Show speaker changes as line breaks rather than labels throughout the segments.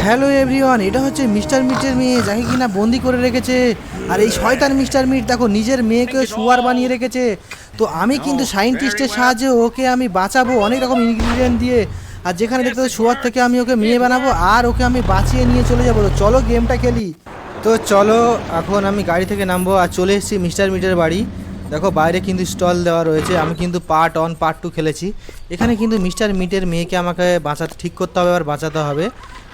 Hello everyone, এটা হচ্ছে mister মিটের মেয়ে, যাকে কিনা বন্দি করে রেখেছে। আর এই শয়তান মিস্টার মিট দেখো নিজের মেয়েকে শুয়ার বানিয়ে রেখেছে। তো আমি কিন্তু সায়েন্টিস্টের সাহায্যে ওকে আমি বাঁচাবো অনেক রকম ইনগ্রিডিয়েন্ট দিয়ে। আর যেখানে দেখতে শুয়ার থেকে আমি ওকে মেয়ে বানাবো আর ওকে আমি বাঁচিয়ে নিয়ে চলে যাবো। তো চলো গেমটা খেলি। তো চলো এখন আমি গাড়ি থেকে নামবো আর চলে এসেছি মিস্টার মিটের বাড়ি। দেখো বাইরে কিন্তু স্টল দেওয়া রয়েছে। আমি কিন্তু পার্ট 1 পার্ট 2 খেলেছি। এখানে কিন্তু মিস্টার মিটের মেয়েকে আমাকে বাঁচাতে ঠিক করতে হবে আর বাঁচাতে হবে।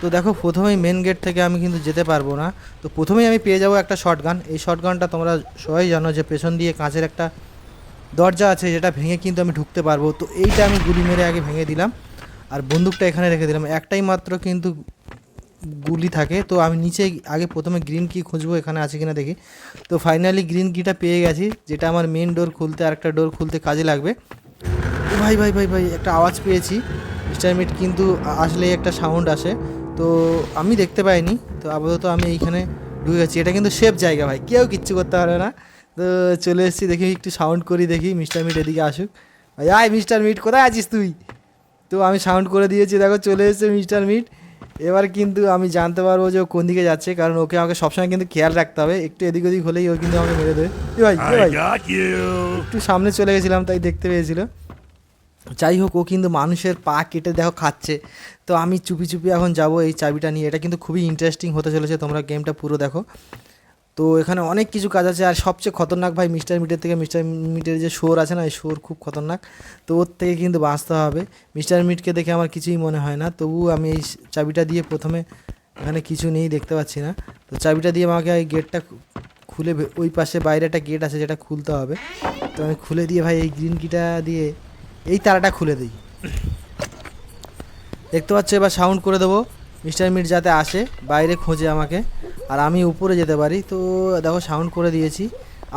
তো দেখো প্রথমেই মেন গেট থেকে আমি কিন্তু যেতে পারবো না। তো প্রথমেই আমি পেয়ে যাবো একটা শটগান। এই শটগানটা তোমরা সবাই জানো যে পেছন দিয়ে কাঁচের একটা দরজা আছে, যেটা ভেঙে কিন্তু আমি ঢুকতে পারবো। তো এইটা আমি গুলি মেরে আগে ভেঙে দিলাম আর বন্দুকটা এখানে রেখে দিলাম। একটাই মাত্র কিন্তু গুলি থাকে। তো আমি নিচে আগে প্রথমে গ্রিন কি খুঁজবো এখানে আছে কিনা দেখি। তো ফাইনালি গ্রিন কিটা পেয়ে গেছি, যেটা আমার মেন ডোর খুলতে আর একটা ডোর খুলতে কাজে লাগবে। ও ভাই ভাই ভাই ভাই একটা আওয়াজ পেয়েছি। মিস্টার মিট কিন্তু আসলে একটা সাউন্ড আসে, তো আমি দেখতে পাইনি। তো আপাতত আমি এইখানে ঢুকে গেছি। এটা কিন্তু সেফ জায়গা ভাই, কেউ কিচ্ছু করতে পারবে না। তো চলে এসেছি, দেখি একটু সাউন্ড করি, দেখি মিস্টার মিট এদিকে আসুক। ভাই আয় মিস্টার মিট, কোথায় আছিস তুই? তো আমি সাউন্ড করে দিয়েছি, দেখো চলে এসেছে মিস্টার মিট। এবার কিন্তু আমি জানতে পারবো যে ও কোন দিকে যাচ্ছে, কারণ ওকে আমাকে সবসময় কিন্তু খেয়াল রাখতে হবে। একটু এদিক ওদিক হলেই ও কিন্তু আমাকে মেরে দেবে। ভাই ভাই একটু সামনে চলে গেছিলাম তাই দেখতে পেয়েছিল। যাই হোক, ও কিন্তু মানুষের পা কেটে দেখো খাচ্ছে। তো আমি চুপি চুপি এখন যাব এই চাবিটা নিয়ে। এটা কিন্তু খুবই ইন্টারেস্টিং হতে চলেছে, তোমরা গেমটা পুরো দেখো। তো এখানে অনেক কিছু কাজ আছে। আর সবচেয়ে খতরনাক ভাই মিস্টার মিটের থেকে মিস্টার মিটের যে শোর আছে না, এই শোর খুব খতরনাক। তো ওর থেকে কিন্তু বাঁচতে হবে। মিস্টার মিটকে দেখে আমার কিছুই মনে হয় না, তবু আমি এই চাবিটা দিয়ে প্রথমে, এখানে কিছু নেই দেখতে পাচ্ছি না। তো চাবিটা দিয়ে আমাকে এই গেটটা খুলে, ওই পাশে বাইরে একটা গেট আছে যেটা খুলতে হবে। তো আমি খুলে দিয়ে ভাই এই গ্রিন কিটা দিয়ে এই তারাটা খুলে দিই। দেখতে পাচ্ছ, এবার সাউন্ড করে দেবো মিস্টার মিট যাতে আসে, বাইরে খোঁজে আমাকে আর আমি উপরে যেতে পারি। তো দেখো সাউন্ড করে দিয়েছি।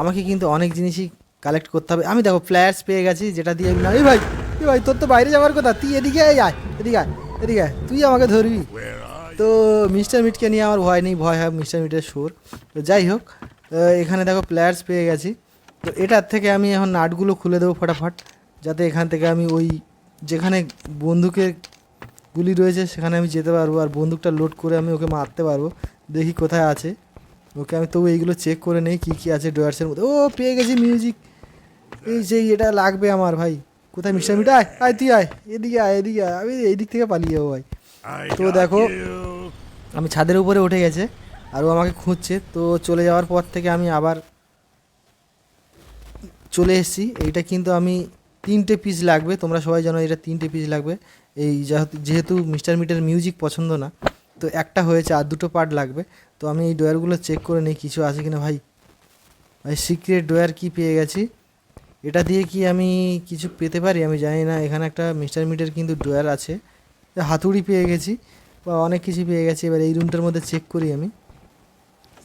আমাকে কিন্তু অনেক জিনিসই কালেক্ট করতে হবে। আমি দেখো ফ্ল্যাশ পেয়ে গেছি, যেটা দিয়ে না এই ভাই, এই ভাই তোর তো বাইরে যাওয়ার কথা, তুই এদিকে আয়, এদিকে আয়, এদিকে আয়, তুই আমাকে ধরবি। তো মিস্টার মিটকে নিয়ে আমার ভয় নেই, ভয় হয় মিস্টার মিটের সুর। তো যাই হোক, এখানে দেখো প্লেয়ার্স পেয়ে গেছি। তো এটার থেকে আমি এখন নাটগুলো খুলে দেবো ফটাফট, যাতে এখান থেকে আমি ওই যেখানে বন্দুকের গুলি রয়েছে সেখানে আমি যেতে পারবো আর বন্দুকটা লোড করে আমি ওকে মারতে পারবো। দেখি কোথায় আছে ওকে। আমি তবু এইগুলো চেক করে নেই কী কী আছে ড্রয়ার্সের মধ্যে। ও পেয়ে গেছি মিউজিক, এই যে এটা লাগবে আমার ভাই। কোথায় মিস্টার মিট? আয় আয়, তুই আয়, এদিকে আয়, এদিকে আয়, আমি এই দিক থেকে পালিয়ে যাবো ভাই। তো দেখো আমি ছাদের উপরে উঠে গেছে আর ও আমাকে খুঁজছে। তো চলে যাওয়ার পর থেকে আমি আবার চলে এসেছি। এইটা কিন্তু আমি 3টে পিস লাগবে, তোমরা সবাই জানো এটা 3টে পিস লাগবে। এই যেহেতু মিস্টার মিটের মিউজিক পছন্দ না, তো একটা হয়েছে আর 2টো পার্ট লাগবে। তো আমি এই ডোয়ারগুলো চেক করে নিই কিছু আছে কিনা। ভাই ভাই সিক্রেট ডোয়ার কি পেয়ে গেছি। এটা দিয়ে কি আমি কিছু পেতে পারি আমি জানি না। এখানে একটা মিস্টার মিটের কিন্তু ডোয়ার আছে, হাতুড়ি পেয়ে গেছি বা অনেক কিছু পেয়ে গেছি। এবার এই রুমটার মধ্যে চেক করি আমি।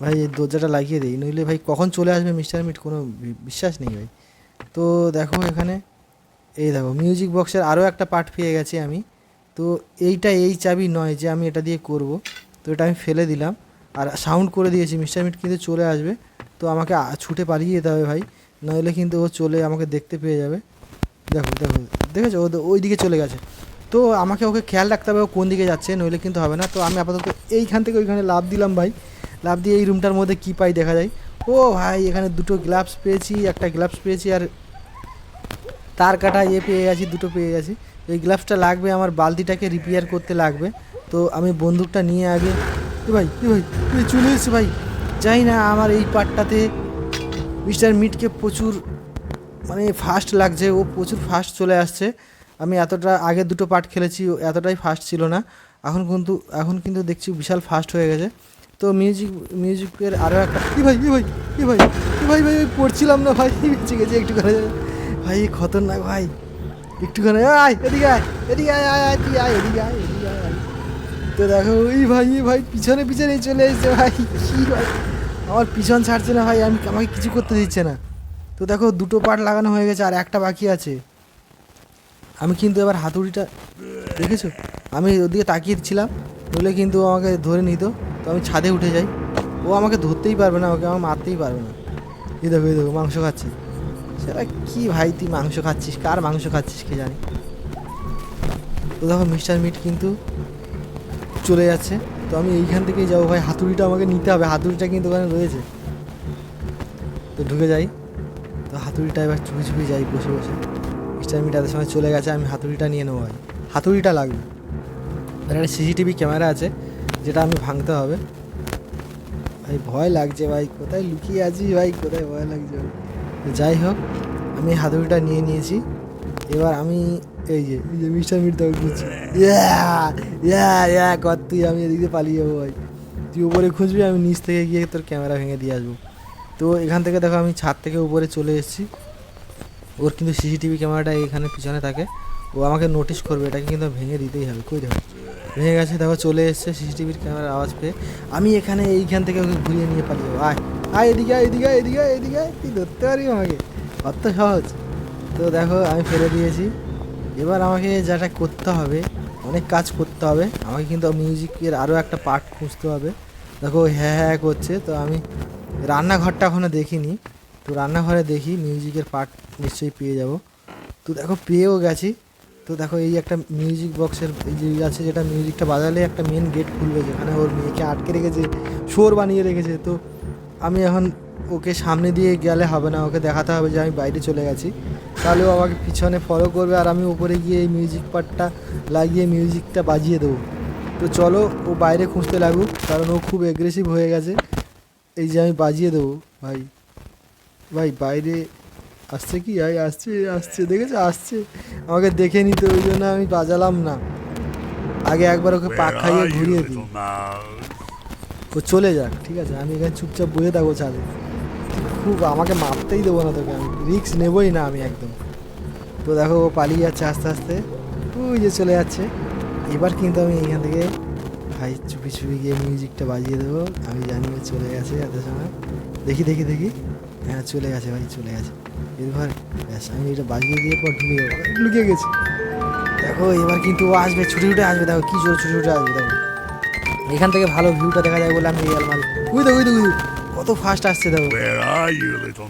ভাই এই দরজাটা লাগিয়ে দিই, নইলে ভাই কখন চলে আসবে মিস্টার মিট কোনো বিশ্বাস নেই ভাই। তো দেখো এখানে, এই দেখো মিউজিক বক্সের আরও একটা পার্ট পেয়ে গেছি আমি। তো এইটা এই চাবি নয় যে আমি এটা দিয়ে করব। তো এটা আমি ফেলে দিলাম আর সাউন্ড করে দিয়েছি, মিস্টার মিট কিন্তু চলে আসবে। তো আমাকে ছুটে পালিয়ে যেতে হবে ভাই, নইলে কিন্তু ও চলে আমাকে দেখতে পেয়ে যাবে। দেখো দেখো, দেখেছো ও ওই দিকে চলে গেছে। তো আমাকে ওকে খেয়াল রাখতে হবে ও কোন দিকে যাচ্ছে, নইলে কিন্তু হবে না। তো আমি আপাতত এইখান থেকে ওইখানে লাফ দিলাম ভাই। লাফ দিয়ে এই রুমটার মধ্যে কী পাই দেখা যায়। ও ভাই এখানে 2টো গ্লাভস পেয়েছি, একটা গ্লাভস পেয়েছি আর তার কাটা পেয়ে গেছি, 2টো পেয়ে গেছি। এই গ্লাভসটা লাগবে আমার বালতিটাকে রিপেয়ার করতে লাগবে। তো আমি বন্দুকটা নিয়ে আগে, ভাই ভাই তুই চলে এসেছে ভাই। যাই না আমার এই পার্টটাতে মিস্টার মিটকে প্রচুর মানে ফাস্ট লাগছে, ও প্রচুর ফাস্ট চলে আসছে। আমি এতটা আগে 2টো পার্ট খেলেছি, এতটাই ফাস্ট ছিল না। এখন কিন্তু দেখছি বিশাল ফাস্ট হয়ে গেছে। তো মিউজিকের আরও একটা ভাই ভাই ভাই ভাই ভাই পড়ছিলাম না ভাই, বেঁচে গেছে একটু করে ভাই, খতরনাক ভাই। একটুখানে আয় এদিকে আয়, এদিকে আয় আয় আয় তুই আয়, এদিকে আয়, এদিকে আয় আয়। তো দেখো ওই ভাই পিছনে পিছনে চলে এসছে ভাই। কী ভাই আমার পিছন ছাড়ছে না ভাই, আমাকে কিছু করতে দিচ্ছে না। তো দেখো 2টো পার্ট লাগানো হয়ে গেছে আর একটা বাকি আছে। আমি কিন্তু এবার হাতুড়িটা, দেখেছো আমি ওদিকে তাকিয়েছিলাম, নইলে কিন্তু ও আমাকে ধরে নিত। তো আমি ছাদে উঠে যাই, ও আমাকে ধরতেই পারবে না, ওকে আমার মারতেই পারবে না। এই দেখো মাংস খাচ্ছে। সেটা কি ভাই তুই মাংস খাচ্ছিস, কার মাংস খাচ্ছিস কে জানি। তো দেখো মিস্টার মিট কিন্তু চলে যাচ্ছে। তো তো আমি এইখান থেকেই যাবো ভাই। হাতুড়িটা আমাকে নিতে হবে, হাতুড়িটা কিন্তু ওখানে রয়েছে। তো ঢুকে যাই। তো হাতুড়িটা এবার চুপি চুপি যাই বসে বসে। মিস্টার মিট এত সময় চলে গেছে, আমি হাতুড়িটা নিয়ে নেবো ভাই। হাতুড়িটা লাগবে। আর একটা সিসিটিভি ক্যামেরা আছে যেটা আমি ভাঙতে হবে। ভাই ভয় লাগছে ভাই, কোথায় লুকিয়ে আছি ভাই, কোথায় ভয় লাগছে ভাই। তো যাই হোক, আমি হাতুড়িটা নিয়ে নিয়েছি। এবার আমি এই যে মিস্টার মিট তাকে খুঁজছি। কর তুই, আমি এদিকে পালিয়ে যাবো ভাই। তুই উপরে খুঁজবি, আমি নিচ থেকে গিয়ে তোর ক্যামেরা ভেঙে দিয়ে আসবো। তো এখান থেকে দেখো আমি ছাদ থেকে উপরে চলে এসেছি। ওর কিন্তু সিসিটিভি ক্যামেরাটা এখানে পিছনে থাকে, ও আমাকে নোটিশ করবে, এটাকে কিন্তু ভেঙে দিতেই হবে। কই দেখো ভেঙে গেছে, দেখো চলে এসছে সিসিটিভির ক্যামেরার আওয়াজ পেয়ে। আমি এখানে এইখান থেকে ওকে ঘুরিয়ে নিয়ে পালিয়ে যাবো। আয় এদিকে, এদিকে এদিকে এদিকে, তুই ধরতে পারবি আমাকে? অত সহজ? তো দেখো আমি ফেলে দিয়েছি। এবার আমাকে যেটা করতে হবে, অনেক কাজ করতে হবে আমাকে, কিন্তু মিউজিকের আরও একটা পার্ট খুঁজতে হবে। দেখো হ্যাঁ হ্যাঁ করছে। তো আমি রান্নাঘরটা এখনও দেখিনি, তো রান্নাঘরে দেখি মিউজিকের পার্ট নিশ্চয়ই পেয়ে যাব। তো দেখো পেয়েও গেছি। তো দেখো এই একটা মিউজিক বক্সের এই যে আছে, যেটা মিউজিকটা বাজালে একটা মেন গেট খুলবে, যেখানে ওর মেয়েকে আটকে রেখেছে, শোর বানিয়ে রেখেছে। তো আমি এখন ওকে সামনে দিয়ে গেলে হবে না, ওকে দেখাতে হবে যে আমি বাইরে চলে গেছি, তাহলে ও আমাকে পিছনে ফলো করবে, আর আমি উপরে গিয়ে এই মিউজিক পার্টটা লাগিয়ে মিউজিকটা বাজিয়ে দেবো। তো চলো ও বাইরে খুঁজতে লাগুক, কারণ ও খুব অ্যাগ্রেসিভ হয়ে গেছে। এই যে আমি বাজিয়ে দেবো ভাই। ভাই বাইরে আসছে কি? আসছে আসছে, দেখেছো আসছে, আমাকে দেখে নিতে, ওই জন্য আমি বাজালাম না। আগে একবার ওকে পাক খাইয়ে ঘুরিয়ে দিই, ও চলে যাক, ঠিক আছে? আমি এখানে চুপচাপ বসে থাকবো ছাদে। খুব আমাকে মারতেই দেবো না তোকে, আমি রিস্ক নেবই না আমি একদম। তো দেখো ও পালিয়ে যাচ্ছে আস্তে আস্তে, ওই যে চলে যাচ্ছে। এবার কিন্তু আমি এইখান থেকে ভাই চুপি চুপি গিয়ে মিউজিকটা বাজিয়ে দেবো। আমি জানি ও চলে গেছে এত সময়। দেখি দেখি দেখি, হ্যাঁ চলে গেছে ভাই, চলে গেছে। এবার ব্যাস আমি এটা বাজিয়ে দিয়ে পর ঢুকে যাবো, লুকিয়ে গেছি। দেখো এবার কিন্তু ও আসবে, ছুটে ছুটে আসবে, দেখো কী জোর ছুটে ছুটে আসবে। দেখো এখান থেকে ভালো ভিউটা দেখা যায় বলে আমি এই আলমারি, ওই দেখো ওই দেখো কত ফাস্ট আসছে দেখো।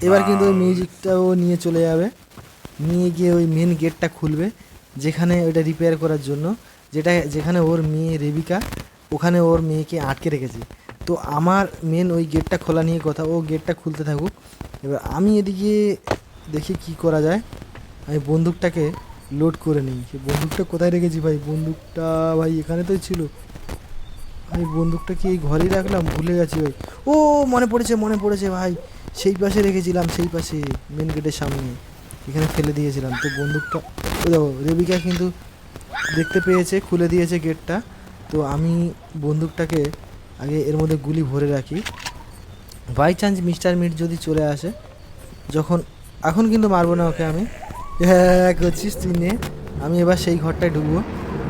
এবার কিন্তু ওই মিউজিকটা ও নিয়ে চলে যাবে, নিয়ে গিয়ে ওই মেন গেটটা খুলবে, যেখানে ওইটা রিপেয়ার করার জন্য, যেখানে ওর মেয়ে রেবিকা, ওখানে ওর মেয়েকে আটকে রেখেছে। তো আমার মেন ওই গেটটা খোলা নিয়ে কথা, ও গেটটা খুলতে থাকুক। এবার আমি এদিকে দেখি কি করা যায়। আমি বন্দুকটাকে লোড করে নিই। সে বন্দুকটা কোথায় রেখেছি ভাই? বন্দুকটা ভাই এখানে তো ছিল ভাই। বন্দুকটা কি এই ঘরেই রাখলাম? ভুলে গেছি ভাই। ও মনে পড়েছে, মনে পড়েছে ভাই, সেই পাশে রেখেছিলাম, সেই পাশে মেন গেটের সামনে, এখানে ফেলে দিয়েছিলাম। তো বন্দুকটা, ও দেখো রেবিকা কিন্তু দেখতে পেয়েছে, খুলে দিয়েছে গেটটা। তো আমি বন্দুকটাকে আগে এর মধ্যে গুলি ভরে রাখি, বাই চান্স মিস্টার মিট যদি চলে আসে যখন। এখন কিন্তু মারবো না ওকে আমি, হ্যাঁ করছিস তুই নে। আমি এবার সেই ঘরটায় ঢুকবো,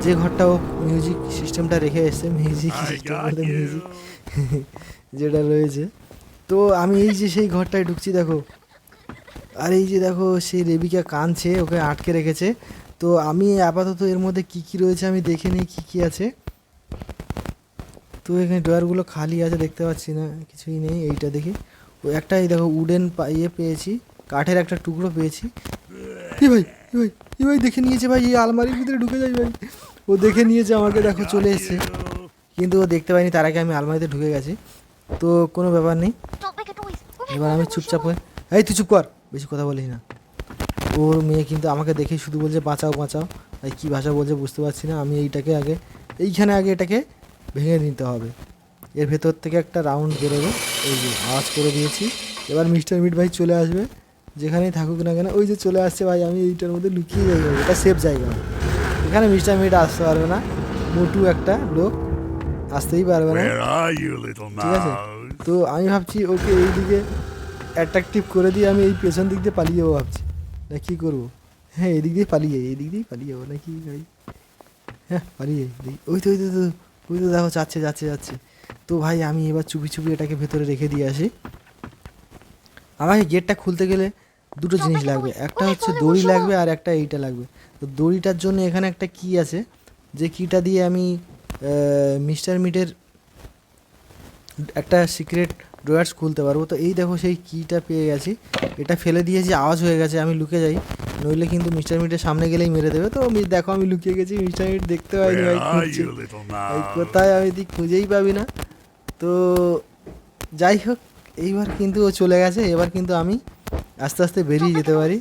যে ঘরটা ও মিউজিক সিস্টেমটা রেখে এসছে, মিউজিক সিস্টেম বলতে মিউজিক যেটা রয়েছে। তো আমি এই যে সেই ঘরটায় ঢুকছি দেখো, আর এই যে দেখো সেই রেবিকা কাঁদছে, ওকে আটকে রেখেছে। তো আমি আপাতত এর মধ্যে কি কি রয়েছে আমি দেখে নিই কি কি আছে। তো এখানে ড্রয়ারগুলো খালি আছে, দেখতে পাচ্ছি না, কিছুই নেই। এইটা দেখি, ও একটা এই দেখো উডেন ইয়ে পেয়েছি, কাঠের একটা টুকরো পেয়েছি। কি ভাই, কি ভাই, কি ভাই দেখে নিয়েছে ভাই, এই আলমারির ভিতরে ঢুকে যাই ভাই। ও দেখে নিয়েছে আমাকে, দেখো চলে এসছে, কিন্তু ও দেখতে পাইনি, তার আগে আমি আলমারিতে ঢুকে গেছি। তো কোনো ব্যাপার নেই। এবার আমি চুপচাপ হয়ে, এই তুই চুপ কর, বেশি কথা বলিস না। ওর মেয়ে কিন্তু আমাকে দেখেই শুধু বলছে বাঁচাও বাঁচাও, তাই কী ভাষা বলছে বুঝতে পারছি না। আমি এইটাকে আগে, এইখানে আগে এটাকে ভেঙে নিতে হবে, এর ভেতর থেকে একটা রাউন্ড বেরোবে। এই যে আওয়াজ করে দিয়েছি, এবার মিস্টার মিট ভাই চলে আসবে, যেখানেই থাকুক না কেন। ওই যে চলে আসছে ভাই, আমি এইটার মধ্যে লুকিয়ে যাই, এটা সেফ জায়গা। এখানে মিস্টার মিট আসতে পারবে না, মোটু একটা লোক আসতেই পারবে না, ঠিক আছে? তো আমি ভাবছি ওকে এইদিকে অ্যাট্রাকটিভ করে দিয়ে আমি এই পেছন দিক দিয়ে পালিয়ে যাবো ভাবছি, না কী করবো? হ্যাঁ এদিক দিয়ে পালিয়ে যাই, এদিক দিয়েই পালিয়ে যাবো নাকি ভাই? হ্যাঁ পালিয়ে যাই, ওই তো ওই তো ওই তো দেখো যাচ্ছে যাচ্ছে যাচ্ছে। তো ভাই আমি এবার চুপি চুপি এটাকে ভেতরে রেখে দিয়ে আসি। আমাকে গেটটা খুলতে গেলে দুটো জিনিস লাগবে, একটা হচ্ছে দড়ি লাগবে, আর একটা এইটা লাগবে। তো দড়িটার জন্য এখানে একটা কি আছে, যে কিটা দিয়ে আমি মিস্টার মিটের একটা সিক্রেট ড্রয়ার্স খুলতে পারবো। তো এই দেখো সেই কিটা পেয়ে গেছি, এটা ফেলে দিয়েছি, আওয়াজ হয়ে গেছে, আমি লুকে যাই, নইলে কিন্তু মিস্টার মিটের সামনে গেলেই মেরে দেবে। তো দেখো আমি লুকিয়ে গেছি, মিস্টার মিট দেখতে পাইনি ভাই, খুঁজছে ভাই কোথায়, আমি ঠিক খুঁজেই পাবি না। তো যাই হোক, এইবার কিন্তু ও চলে গেছে, এবার কিন্তু আমি আস্তে আস্তে বেরিয়ে যেতে পারি।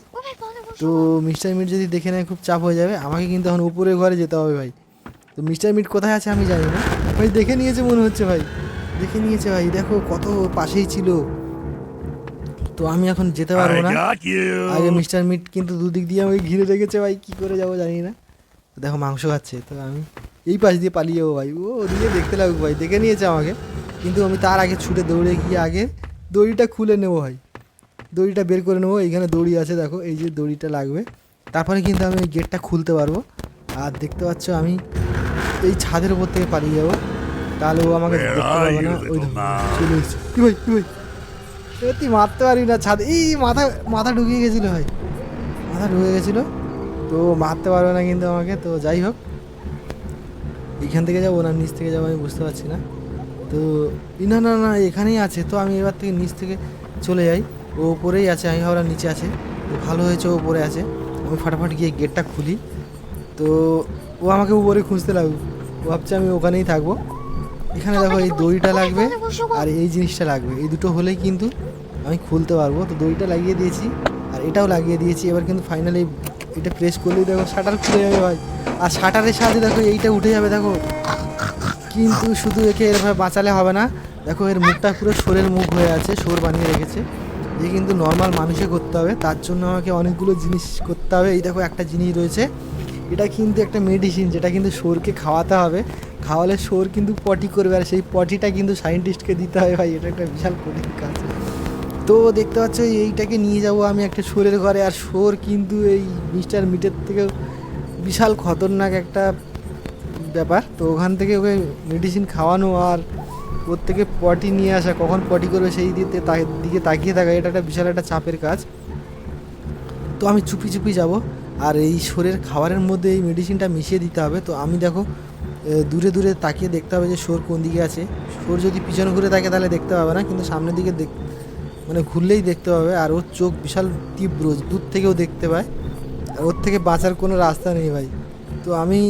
তো মিস্টার মিট যদি দেখে নেয় খুব চাপ হয়ে যাবে, আমাকে কিন্তু এখন উপরের ঘরে যেতে হবে ভাই। তো মিস্টার মিট কোথায় আছে আমি জানি না ভাই, দেখে নিয়েছে মনে হচ্ছে ভাই, দেখে নিয়েছে ভাই, দেখো কত পাশেই ছিল। তো আমি এখন যেতে পারবো না, আগে মিস্টার মিট কিন্তু দুদিক দিয়ে আমাকে ঘিরে রেখেছে ভাই, কি করে যাবো জানি না। তো দেখো মাংস খাচ্ছে, তো আমি এই পাশ দিয়ে পালিয়ে যাবো ভাই, ও ওদিকে দেখতে লাগুক ভাই, দেখে নিয়েছে আমাকে, কিন্তু আমি তার আগে ছুটে দৌড়ে গিয়ে আগে দড়িটা খুলে নেবো ভাই, দড়িটা বের করে নেবো। এইখানে দড়ি আছে দেখো, এই যে দড়িটা লাগবে, তারপরে কিন্তু আমি গেটটা খুলতে পারবো। আর দেখতে পাচ্ছ আমি এই ছাদের উপর থেকে পালিয়ে যাবো, তাহলে ও আমাকে দেখতে পাবে না। ওই চলে এসেছে, কি ভাই কি ভাই, তুই মারতে পারি না ছাদে, এই মাথা মাথা ঢুকিয়ে গেছিলো ভাই, মাথা ঢুকে গেছিলো, তো মারতে পারবে না কিন্তু আমাকে। তো যাই হোক, এইখান থেকে যাবো না নিচ থেকে যাবো আমি বুঝতে পারছি না। তো না না না এখানেই আছে, তো আমি এবার থেকে নিচ থেকে চলে যাই, ও ওপরেই আছে, আমি ভাবলাম নিচে আছে, তো ভালো হয়েছে ও ওপরে আছে। আমি ফাটাফাট গিয়ে গেটটা খুলি, তো ও আমাকে উপরে খুঁজতে লাগুক, ও ভাবছে আমি ওখানেই থাকবো। এখানে দেখো এই দড়িটা লাগবে আর এই জিনিসটা লাগবে, এই দুটো হলেই কিন্তু আমি খুলতে পারবো। তো দড়িটা লাগিয়ে দিয়েছি আর এটাও লাগিয়ে দিয়েছি, এবার কিন্তু ফাইনালি এটা প্রেস করলেই দেখো শাটার খুলে যাবে ভাই, আর শাটারের সাথে দেখো এইটা উঠে যাবে দেখো। কিন্তু শুধু একে এরভাবে বাঁচালে হবে না, দেখো এর মুখটা পুরো শোরের মুখ হয়ে আছে, শোর বানিয়ে রেখেছে, এই কিন্তু নর্মাল মানুষে করতে হবে, তার জন্য আমাকে অনেকগুলো জিনিস করতে হবে। এই দেখো একটা জিনিস রয়েছে, এটা কিন্তু একটা মেডিসিন, যেটা কিন্তু শোরকে খাওয়াতে হবে, খাওয়ালে শোর কিন্তু পটি করবে, আর সেই পটিটা কিন্তু সায়েন্টিস্টকে দিতে হবে ভাই, এটা একটা বিশাল কঠিন কাজ। তো দেখতে পাচ্ছ এইটাকে নিয়ে যাব আমি একটা শোরের ঘরে, আর শোর কিন্তু এই মিস্টার মিটের থেকেও বিশাল খতরনাক একটা ব্যাপার। তো ওখান থেকে ওকে মেডিসিন খাওয়ানো আর ওর থেকে পটি নিয়ে আসা, কখন পটি করবে সেই দিকে তাকিয়ে থাকা, এটা একটা বিশাল একটা চাপের কাজ। তো আমি চুপি চুপি যাব, আর এই শোরের খাবারের মধ্যে এই মেডিসিনটা মিশিয়ে দিতে হবে। তো আমি দেখো দূরে দূরে তাকিয়ে দেখতে হবে যে শোর কোন দিকে আছে, শোর যদি পিছনে ঘুরে থাকে তাহলে দেখতে পাবে না, কিন্তু সামনের দিকে মানে ঘুরলেই দেখতে পাবে, আর ওর চোখ বিশাল তীব্র, দূর থেকেও দেখতে পায়, আর ওর থেকে বাঁচার কোনো রাস্তা নেই ভাই। তো আমি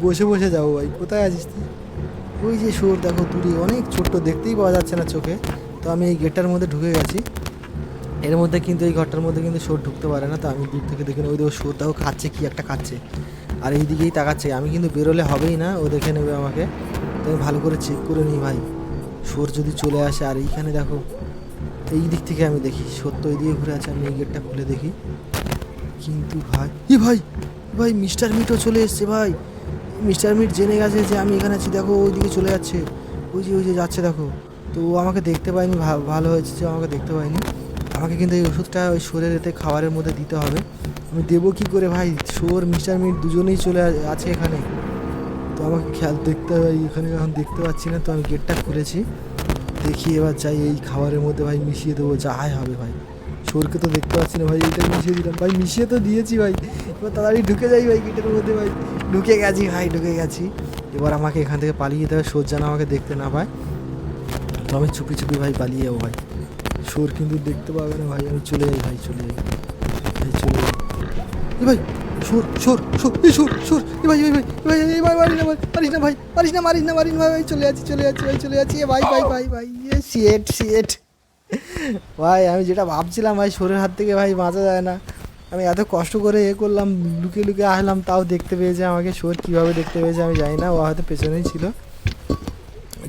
বসে বসে যাবো ভাই, কোথায় আছিস তুই, ওই যে শোর দেখো দূরে অনেক ছোট্ট, দেখতেই পাওয়া যাচ্ছে না চোখে। তো আমি এই গেটটার মধ্যে ঢুকে গেছি, এর মধ্যে কিন্তু এই ঘরটার মধ্যে কিন্তু শোর ঢুকতে পারে না। তো আমি দূর থেকে দেখে ওই দেখো শোর দেখো খাচ্ছে, কি একটা খাচ্ছে, আর এই দিকেই তাকাচ্ছে, আমি কিন্তু বেরোলে হবেই না, ও দেখে নেবে আমাকে। তো আমি ভালো করে চেক করে নিই ভাই, শোর যদি চলে আসে। আর এইখানে দেখো এই দিক থেকে আমি দেখি শোর তো ওই দিকে ঘুরে আছে, আমি এই গেটটা খুলে দেখি, কিন্তু ভাই ভাই ভাই মিস্টার মিটও চলে এসছে ভাই, মিস্টার মিট জেনে গেছে যে আমি এখানে আছি, দেখো ওই দিকে চলে যাচ্ছে, ওই যে যাচ্ছে দেখো। তো ও আমাকে দেখতে পায়নি, ভালো হয়েছে যে আমাকে দেখতে পায়নি। আমাকে কিন্তু এই ওষুধটা ওই শোরের এতে খাবারের মধ্যে দিতে হবে, আমি দেবো কী করে ভাই, শোর মিস্টার মিট দুজনেই চলে আছে এখানে। তো আমাকে খেয়াল দেখতে হবে, এখানে এখন দেখতে পাচ্ছি না। তো আমি গেটটা খুলেছি, দেখি এবার যাই এই খাবারের মধ্যে ভাই মিশিয়ে দেবো, যাই হবে ভাই। শোরকে তো দেখতে পাচ্ছি না ভাই, এইটা মিশিয়ে দিলাম ভাই, মিশিয়ে তো দিয়েছি ভাই, এবার তাড়াতাড়ি ঢুকে যাই ভাই গেটের মধ্যে ভাই, ঢুকে গেছি ভাই, ঢুকে গেছি। এবার আমাকে এখান থেকে পালিয়ে যেতে হবে, শোর যেন আমাকে দেখতে না পায়। তো আমি চুপি চুপি ভাই পালিয়ে যাবো ভাই, শোর কিন্তু দেখতে পাবে না ভাই, আমি চলে যাই ভাই, চলে যাই ভাই, চলে যাই ভাই। শোর শোর শোর এই শোর শোর এ ভাই ভাই ভাই ভাই ভাই মারিস না ভাই, মারিস না ভাই, মারিস না, মারিস না, মারিস না ভাই, চলে যাচ্ছি চলে যাচ্ছি ভাই, চলে যাচ্ছি ভাই ভাই ভাই ভাই, শিট শিট ভাই, আমি যেটা ভাবছিলাম ভাই শোরের হাত থেকে ভাই বাঁচা যায় না, আমি এত কষ্ট করে করলাম, লুকিয়ে লুকিয়ে আসলাম, তাও দেখতে পেয়েছে আমাকে। শোর কীভাবে দেখতে পেয়েছে আমি জানি না, ও হয়তো পেছনেই ছিল।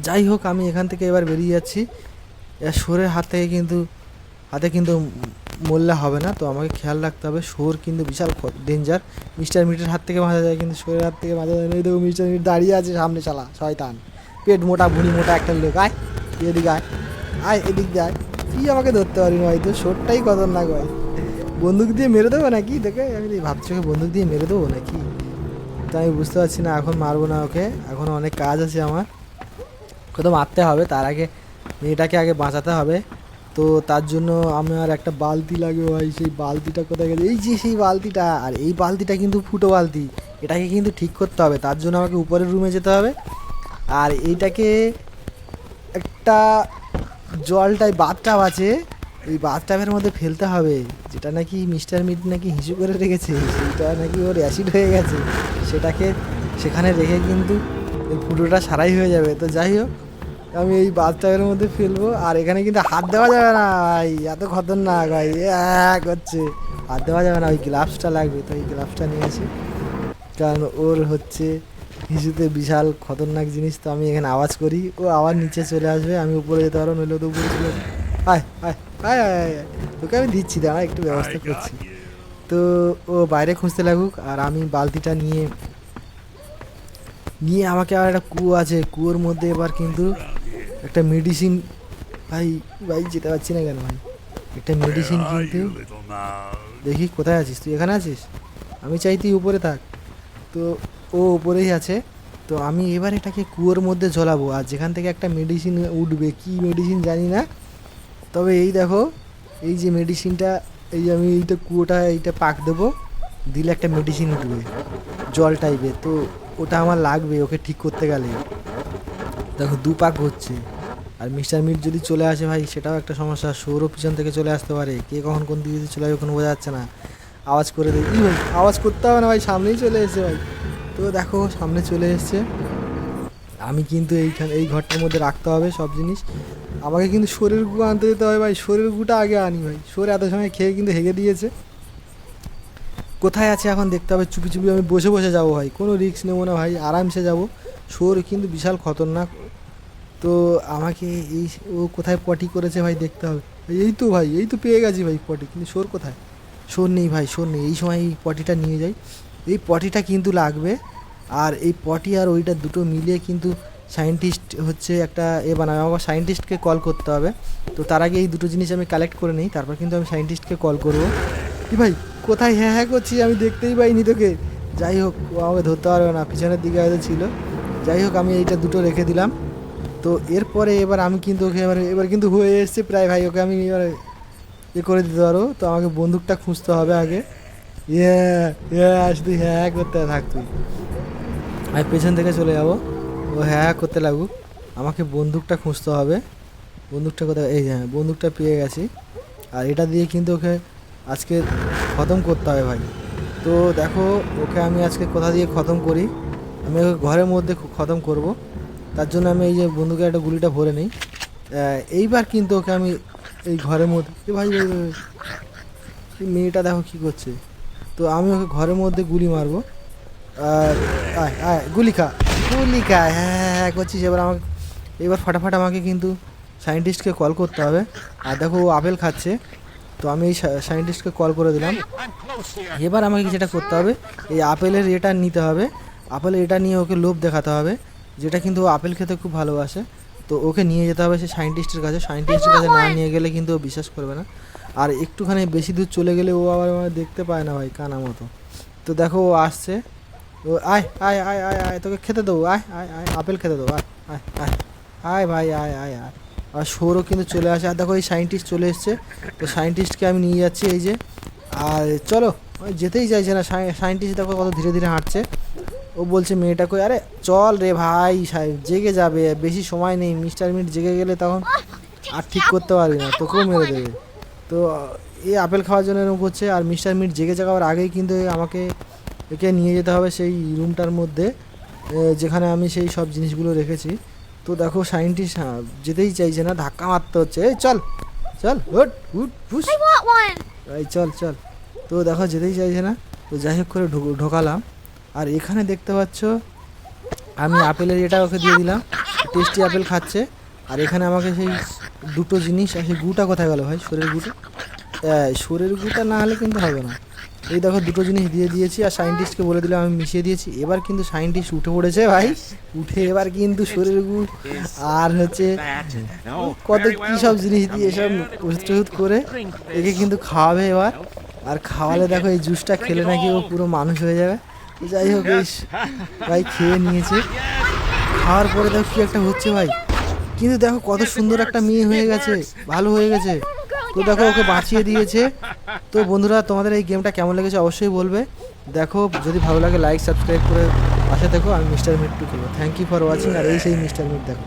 যাই হোক, আমি এখান থেকে এবার বেরিয়ে যাচ্ছি, শোরের হাতে কিন্তু মরলে হবে না। তো আমাকে খেয়াল রাখতে হবে, শোর কিন্তু বিশাল ডেঞ্জার, মিস্টার মিটের হাত থেকে বাঁচা যায় কিন্তু শোরের হাত থেকে বাঁচা যায় না। এই দেখো মিস্টার মিট দাঁড়িয়ে আছে সামনে, চালা শয়তান, পেট মোটা ভুঁড়ি মোটা একটা লোক, আয় এদিকে আয় এদিক দিয়ে আয়, তুই আমাকে ধরতে পারি না ভাই, তো শোরটাই খতরনাক ভাই, বন্দুক দিয়ে মেরে দেবো নাকি দেখে, আমি ভাবছি ওকে বন্দুক দিয়ে মেরে দেবো নাকি, তো আমি বুঝতে পারছি না, এখন মারবো না ওকে, এখন অনেক কাজ আছে আমার, ওকে তো মারতে হবে, তার আগে মেয়েটাকে আগে বাঁচাতে হবে। তো তার জন্য আমার একটা বালতি লাগবে ভাই, সেই বালতিটা কোথায় গেছে, এই যে সেই বালতিটা, আর এই বালতিটা কিন্তু ফুটো বালতি, এটাকে কিন্তু ঠিক করতে হবে, তার জন্য আমাকে উপরের রুমে যেতে হবে, আর এইটাকে একটা জলটায় বাথটাব আছে, এই বাথটাবের মধ্যে ফেলতে হবে, যেটা নাকি মিস্টার মিট নাকি হিসু করে রেখেছে, সেটা নাকি ওর অ্যাসিড হয়ে গেছে, সেটাকে সেখানে রেখে কিন্তু এই ফুটোটা সারাই হয়ে যাবে। তো যাই হোক, আমি এই বাথটাবের মধ্যে ফেলবো, আর এখানে কিন্তু হাত দেওয়া যাবে না ভাই, এত খতরনাক ভাই, হচ্ছে হাত দেওয়া যাবে না, ওই গ্লাভসটা লাগবে। তো এই গ্লাভসটা নিয়ে আসি, কারণ ওর হচ্ছে হিসুতে বিশাল খতরনাক জিনিস। তো আমি এখানে আওয়াজ করি, ও আবার নিচে চলে আসবে, আমি উপরে যেতে পারবো, নইলে তো উপরে চলে আসবে। আয় আয় আয় আয় আয় আয়। তোকে আমি দিচ্ছি, দাঁড়া একটু ব্যবস্থা করছি। তো ও বাইরে খুঁজতে লাগুক, আর আমি বালতিটা নিয়ে নিয়ে আমাকে আর একটা কুয়ো আছে, কুয়োর মধ্যে এবার কিন্তু একটা মেডিসিন, ভাই ভাই যেতে পারছি না কেন ভাই, একটা মেডিসিন কিন্তু, দেখি কোথায় আছিস তুই, এখানে আছিস, আমি চাই তুই উপরে থাক। তো ও উপরেই আছে। তো আমি এবার এটাকে কুয়োর মধ্যে জ্বলাবো, আর যেখান থেকে একটা মেডিসিন উঠবে, কি মেডিসিন জানি না, তবে এই দেখো, এই যে মেডিসিনটা, এই যে আমি এইটা কুয়োটা এইটা পাক দেবো, দিলে একটা মেডিসিন উঠবে জল টাইপের, তো ওটা আমার লাগবে ওকে ঠিক করতে গেলে। দেখো দু পাক হচ্ছে, আর মিস্টার মিট যদি চলে আসে ভাই, সেটাও একটা সমস্যা, সৌরভ পিছন থেকে চলে আসতে পারে, কে কখন কোন দিকে চলে আসবে কোনো বোঝা যাচ্ছে না। আওয়াজ করে দেয়, ই ভাই আওয়াজ করতে হবে না ভাই, সামনেই চলে এসেছে ভাই। তো দেখো সামনে চলে এসছে, আমি কিন্তু এই ঘরটার মধ্যে রাখতে হবে সব জিনিস, আমাকে কিন্তু শরীর গু আনতে যেতে হবে ভাই, শরীর গুটা আগে আনি ভাই, শরীর এত সময় খেয়ে কিন্তু হেগে দিয়েছে। কোথায় আছে এখন দেখতে হবে, চুপি চুপি আমি বসে বসে যাবো ভাই, কোনো রিস্ক নেবো না ভাই, আরামসে যাবো। শোর কিন্তু বিশাল খতরনাক, তো আমাকে এই ও কোথায় পটি করেছে ভাই দেখতে হবে। এই তো ভাই, এই তো পেয়ে গেছি ভাই পটি, কিন্তু শোর কোথায়, শোর নেই ভাই, শোর নেই। এই সময় এই পটিটা নিয়ে যাই, এই পটিটা কিন্তু লাগবে, আর এই পটি আর ওইটা দুটো মিলিয়ে কিন্তু সায়েন্টিস্ট হচ্ছে একটা বানাবে, আমার সায়েন্টিস্টকে কল করতে হবে। তো তার আগে এই দুটো জিনিস আমি কালেক্ট করে নিই, তারপর কিন্তু আমি সায়েন্টিস্টকে কল করবো। কি ভাই কোথায়, হ্যাঁ হ্যাঁ করছি, আমি দেখতেই পাইনি তোকে। যাই হোক, ও আমাকে ধরতে পারবে না, পিছনের দিকে হয়তো ছিল। যাই হোক, আমি এইটা দুটো রেখে দিলাম। তো এরপরে এবার আমি কিন্তু ওকে এবার কিন্তু হয়ে এসছে প্রায় ভাই, ওকে আমি এবার করে দিতে পারবো। তো আমাকে বন্দুকটা খুঁজতে হবে আগে, ইয়ে ইয়ে শুধু হ্যাঁ করতে থাক তুই, আমি পেছন থেকে চলে যাবো, ও হ্যাঁ করতে লাগুক, আমাকে বন্দুকটা খুঁজতে হবে। বন্দুকটা কোথায়, এই হ্যাঁ বন্দুকটা পেয়ে গেছি, আর এটা দিয়ে কিন্তু ওকে আজকে খতম করতে হবে ভাই। তো দেখো ওকে আমি আজকে কোথা দিয়ে খতম করি, আমি ওকে ঘরের মধ্যে খতম করব, তার জন্য আমি এই যে বন্দুকের একটা গুলিটা ভরে নিই। এইবার কিন্তু ওকে আমি এই ঘরের মধ্যে, ভাই ভাই ভাই, এই মেয়েটা দেখো কী করছে। তো আমি ওকে ঘরের মধ্যে গুলি মারবো, আর আয় আয় গুলি খা, গুলি খা, হ্যাঁ হ্যাঁ হ্যাঁ করছিস। এবার আমাকে এবার ফাটাফাট আমাকে কিন্তু সায়েন্টিস্টকে কল করতে হবে। আর দেখো ও আপেল খাচ্ছে, তো আমি এই সায়েন্টিস্টকে কল করে দিলাম। এবার আমাকে যেটা করতে হবে, এই আপেলের এটা নিতে হবে, আপেলের এটা নিয়ে ওকে লোভ দেখাতে হবে, যেটা কিন্তু ও আপেল খেতে খুব ভালোবাসে। তো ওকে নিয়ে যেতে হবে সেই সায়েন্টিস্টের কাছে, সায়েন্টিস্টের কাছে না নিয়ে গেলে কিন্তু ও বিশ্বাস করবে না, আর একটুখানি বেশি দূর চলে গেলে ও আবার আমার দেখতে পায় না ভাই, কানা মতো। তো দেখো ও আসছে, ও আয় আয় আয় আয় আয়, তোকে খেতে দেবো, আয় আয় আয় আপেল খেতে দেবো, আয় আয় আয় আয় ভাই আয় আয় আয়। আর সৌরও কিন্তু চলে আসে, আর দেখো এই সায়েন্টিস্ট চলে এসছে। তো সায়েন্টিস্টকে আমি নিয়ে যাচ্ছি, এই যে, আর চলো, ওই যেতেই চাইছে না সায়েন্টিস্ট, দেখো কত ধীরে ধীরে হাঁটছে। ও বলছে মেয়েটা কই, আরে চল রে ভাই, জেগে যাবে, বেশি সময় নেই, মিস্টার মিট জেগে গেলে তখন আর ঠিক করতে পারবি না, তোকেও মেরে দেবে। তো এই আপেল খাওয়ার জন্য এরকম করছে, আর মিস্টার মিট জেগে যাওয়ার আগেই কিন্তু আমাকে একে নিয়ে যেতে হবে সেই রুমটার মধ্যে, যেখানে আমি সেই সব জিনিসগুলো রেখেছি। তো দেখো সায়েন্টিস্ট যেতেই চাইছে না, ধাক্কা মারতে হচ্ছে, এই চল চল হুট হুট হুস, এই চল চল। তো দেখো যেতেই চাইছে না, তো যাই হোক করে ঢোকালাম। আর এখানে দেখতে পাচ্ছ আমি আপেলের এটা ওকে দিয়ে দিলাম, টেস্টি আপেল খাচ্ছে। আর এখানে আমাকে সেই দুটো জিনিস, সেই গুটা কোথায় গেল ভাই, শরীর গুটা, শরীর গুটা না হলে কিন্তু হবে না। এই দেখো দুটো জিনিস দিয়ে দিয়েছি, আর সায়েন্টিস্টকে বলে দিলাম আমি মিশিয়ে দিয়েছি। এবার কিন্তু সায়েন্টিস্ট উঠে পড়েছে ভাই, উঠে এবার কিন্তু শরীর গু আর হচ্ছে কত কী সব জিনিস দিয়ে এসব প্রস্তুত করে একে কিন্তু খাওয়াবে এবার। আর খাওয়ালে দেখো এই জুসটা খেলে নাকি ও পুরো মানুষ হয়ে যাবে। যাই হোক এই ভাই খেয়ে নিয়েছে, খাওয়ার পরে দেখো কী একটা হচ্ছে ভাই, কিন্তু দেখো কত সুন্দর একটা মেয়ে হয়ে গেছে, ভালো হয়ে গেছে। তো দেখো ওকে বাঁচিয়ে দিয়েছে। তো বন্ধুরা তোমাদের এই গেমটা কেমন লেগেছে অবশ্যই বলবে। দেখো যদি ভালো লাগে লাইক সাবস্ক্রাইব করে পাশে দেখো, আমি মিস্টার মিট টু খেলবো। Thank you for watching. আর এই সেই মিস্টার মিট দেখো।